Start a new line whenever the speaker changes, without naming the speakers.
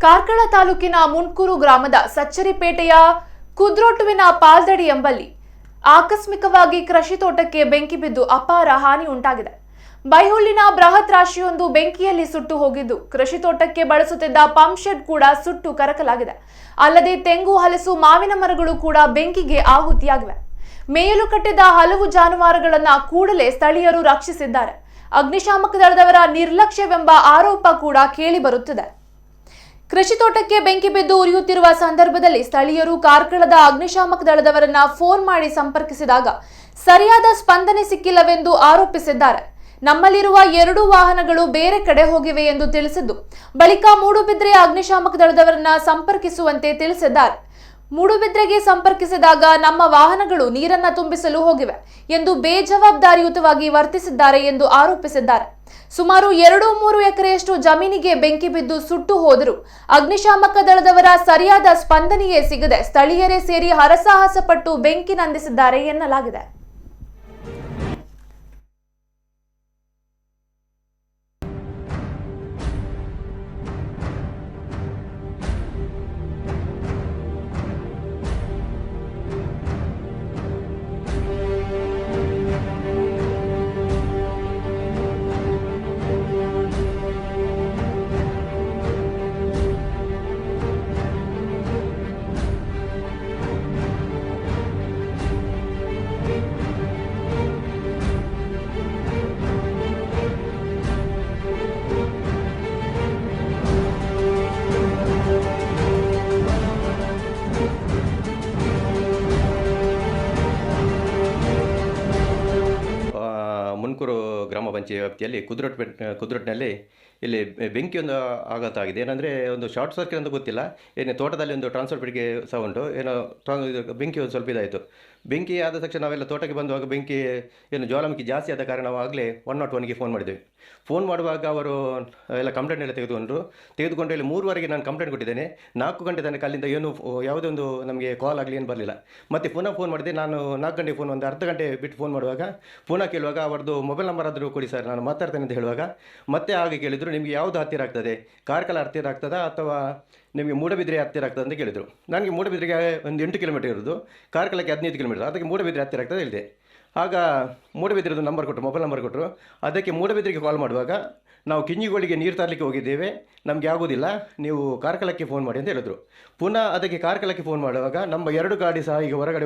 ಕಾರ್ಕಳ ತಾಲೂಕಿನ ಮುನ್ಕೂರು ಗ್ರಾಮದ ಸಚ್ಚರಿಪೇಟೆಯ ಕುದ್ರೋಟುವಿನ ಪಾಲ್ದಡಿ ಎಂಬಲ್ಲಿ ಆಕಸ್ಮಿಕವಾಗಿ ಕೃಷಿ ತೋಟಕ್ಕೆ ಬೆಂಕಿ ಬಿದ್ದು ಅಪಾರ ಹಾನಿ ಉಂಟಾಗಿದೆ. ಬೈಹುಲ್ಲಿನ ಬೃಹತ್ ರಾಶಿಯೊಂದು ಬೆಂಕಿಯಲ್ಲಿ ಸುಟ್ಟು ಹೋಗಿದ್ದು, ಕೃಷಿ ತೋಟಕ್ಕೆ ಬಳಸುತ್ತಿದ್ದ ಪಂಪ್ ಶೆಡ್ ಕೂಡ ಸುಟ್ಟು ಕರಕಲಾಗಿದೆ. ಅಲ್ಲದೆ ತೆಂಗು, ಹಲಸು, ಮಾವಿನ ಮರಗಳು ಕೂಡ ಬೆಂಕಿಗೆ ಆಹುತಿಯಾಗಿವೆ. ಮೇಯಲು ಕಟ್ಟಿದ್ದ ಹಲವು ಜಾನುವಾರುಗಳನ್ನ ಕೂಡಲೇ ಸ್ಥಳೀಯರು ರಕ್ಷಿಸಿದ್ದಾರೆ. ಅಗ್ನಿಶಾಮಕ ದಳದವರ ನಿರ್ಲಕ್ಷ್ಯವೆಂಬ ಆರೋಪ ಕೂಡ ಕೇಳಿ ಬರುತ್ತಿದೆ. ಕೃಷಿ ತೋಟಕ್ಕೆ ಬೆಂಕಿ ಬಿದ್ದು ಉರಿಯುತ್ತಿರುವ ಸಂದರ್ಭದಲ್ಲಿ ಸ್ಥಳೀಯರು ಕಾರ್ಕಳದ ಅಗ್ನಿಶಾಮಕ ದಳದವರನ್ನ ಫೋನ್ ಮಾಡಿ ಸಂಪರ್ಕಿಸಿದಾಗ ಸರಿಯಾದ ಸ್ಪಂದನೆ ಸಿಕ್ಕಿಲ್ಲವೆಂದು ಆರೋಪಿಸಿದ್ದಾರೆ. ನಮ್ಮಲ್ಲಿರುವ 2 ವಾಹನಗಳು ಬೇರೆ ಕಡೆ ಹೋಗಿವೆ ಎಂದು ತಿಳಿಸಿದ್ದು, ಬಳಿಕ ಮೂಡುಬಿದ್ರೆಯ ಅಗ್ನಿಶಾಮಕ ದಳದವರನ್ನ ಸಂಪರ್ಕಿಸುವಂತೆ ತಿಳಿಸಿದ್ದಾರೆ. ಮೂಡುಬಿದ್ರೆಗೆ ಸಂಪರ್ಕಿಸಿದಾಗ ನಮ್ಮ ವಾಹನಗಳು ನೀರನ್ನ ತುಂಬಿಸಲು ಹೋಗಿವೆ ಎಂದು ಬೇಜವಾಬ್ದಾರಿಯುತವಾಗಿ ವರ್ತಿಸಿದ್ದಾರೆ ಎಂದು ಆರೋಪಿಸಿದ್ದಾರೆ. ಸುಮಾರು 2-3 ಎಕರೆಯಷ್ಟು ಜಮೀನಿಗೆ ಬೆಂಕಿ ಬಿದ್ದು ಸುಟ್ಟು ಹೋದರೂ ಅಗ್ನಿಶಾಮಕ ದಳದವರ ಸರಿಯಾದ ಸ್ಪಂದನೆಯೇ ಸಿಗದೆ ಸ್ಥಳೀಯರೇ ಸೇರಿ ಹರಸಾಹಸ ಪಟ್ಟು ಬೆಂಕಿ ನಂದಿಸಿದ್ದಾರೆ ಎನ್ನಲಾಗಿದೆ.
ಮುನ್ಕೂರು ಗ್ರಾಮ ಪಂಚಾಯತ್ ವ್ಯಾಪ್ತಿಯಲ್ಲಿ ಕುದ್ರೋಟ್ನಲ್ಲಿ ಇಲ್ಲಿ ಬೆಂಕಿಯೊಂದು ಆಘಾತ ಆಗಿದೆ. ಏನಂದರೆ ಒಂದು ಶಾರ್ಟ್ ಸರ್ಕ್ಯೂಟ್ ಅಂತ ಗೊತ್ತಿಲ್ಲ, ಏನು ತೋಟದಲ್ಲಿ ಒಂದು ಟ್ರಾನ್ಸ್ಫರ್ ಪೀಳಿಗೆ ಸಹ ಉಂಟು, ಏನೋ ಬೆಂಕಿ ಒಂದು ಸ್ವಲ್ಪ ಇದಾಯಿತು. ಬೆಂಕಿ ಆದ ತಕ್ಷಣ ನಾವೆಲ್ಲ ತೋಟಕ್ಕೆ ಬಂದುವಾಗ ಬೆಂಕಿ ಏನು ಜ್ವಾಲಾಮುಖಿ ಜಾಸ್ತಿ ಆದ ಕಾರಣವಾಗಲೇ 101ಗೆ ಫೋನ್ ಮಾಡಿದ್ವಿ. ಫೋನ್ ಮಾಡುವಾಗ ಅವರು ಎಲ್ಲ ಕಂಪ್ಲೇಂಟ್ ಎಲ್ಲ ತೆಗೆದುಕೊಂಡು ಇಲ್ಲಿ 3ವರೆಗೆ ನಾನು ಕಂಪ್ಲೇಂಟ್ ಕೊಟ್ಟಿದ್ದೇನೆ. 4 ಗಂಟೆ ತನಕ ಅಲ್ಲಿಂದ ಏನು ಯಾವುದೇ ಒಂದು ನಮಗೆ ಕಾಲ್ ಆಗಲಿ ಏನು ಬರಲಿಲ್ಲ. ಮತ್ತು ಪುನಃ ಫೋನ್ ಮಾಡಿದೆ. ನಾನು 4 ಗಂಟೆಗೆ ಫೋನ್ ಒಂದು ಅರ್ಧ ಗಂಟೆ ಬಿಟ್ಟು ಫೋನ್ ಮಾಡುವಾಗ ಪುನಃ ಕೇಳುವಾಗ ಅವ್ರದ್ದು ಮೊಬೈಲ್ ನಂಬರ್ ಆದರೂ ಕೊಡಿ ಸರ್, ನಾನು ಮಾತಾಡ್ತೇನೆ ಅಂತ ಹೇಳುವಾಗ ಮತ್ತೆ ಹಾಗೆ ಕೇಳಿದರು, ನಿಮಗೆ ಯಾವುದು ಹತ್ತಿರ ಆಗ್ತದೆ, ಕಾರ್ಕಳ ಹತ್ತಿರ ಆಗ್ತದಾ ಅಥವಾ ನಿಮಗೆ ಮೂಡಬಿದ್ರೆ ಹತ್ತಿರ ಆಗ್ತದೆ ಅಂತ ಕೇಳಿದರು. ನನಗೆ ಮೂಡಬಿದ್ರೆಗೆ ಒಂದು 8 ಕಿಲೋಮೀಟರ್ ಇರೋದು, ಕಾರ್ಕಳಕ್ಕೆ 15 ಕಿಲೋಮೀಟರ್, ಅದಕ್ಕೆ ಮೂಡಬಿದ್ರೆ ಹತ್ತಿರ ಆಗ್ತದೆ ಹೇಳಿದೆ. ಆಗ ಮೂಡಬಿದ್ರೆದು ನಂಬರ್ ಕೊಟ್ಟರು, ಮೊಬೈಲ್ ನಂಬರ್ ಕೊಟ್ಟರು. ಅದಕ್ಕೆ ಮೂಡಬಿದ್ರೆಗೆ ಕಾಲ್ ಮಾಡುವಾಗ ನಾವು ಕಿಂಜಿಗೋಳಿಗೆ ನೀರು ತರಲಿಕ್ಕೆ ಹೋಗಿದ್ದೇವೆ, ನಮಗೆ ಆಗೋದಿಲ್ಲ, ನೀವು ಕಾರ್ಕಳಕ್ಕೆ ಫೋನ್ ಮಾಡಿ ಅಂತ ಹೇಳಿದ್ರು. ಪುನಃ ಅದಕ್ಕೆ ಕಾರ್ಕಳಕ್ಕೆ ಫೋನ್ ಮಾಡುವಾಗ ನಮ್ಮ 2 ಗಾಡಿ ಸಹ ಈಗ ಹೊರಗಡೆ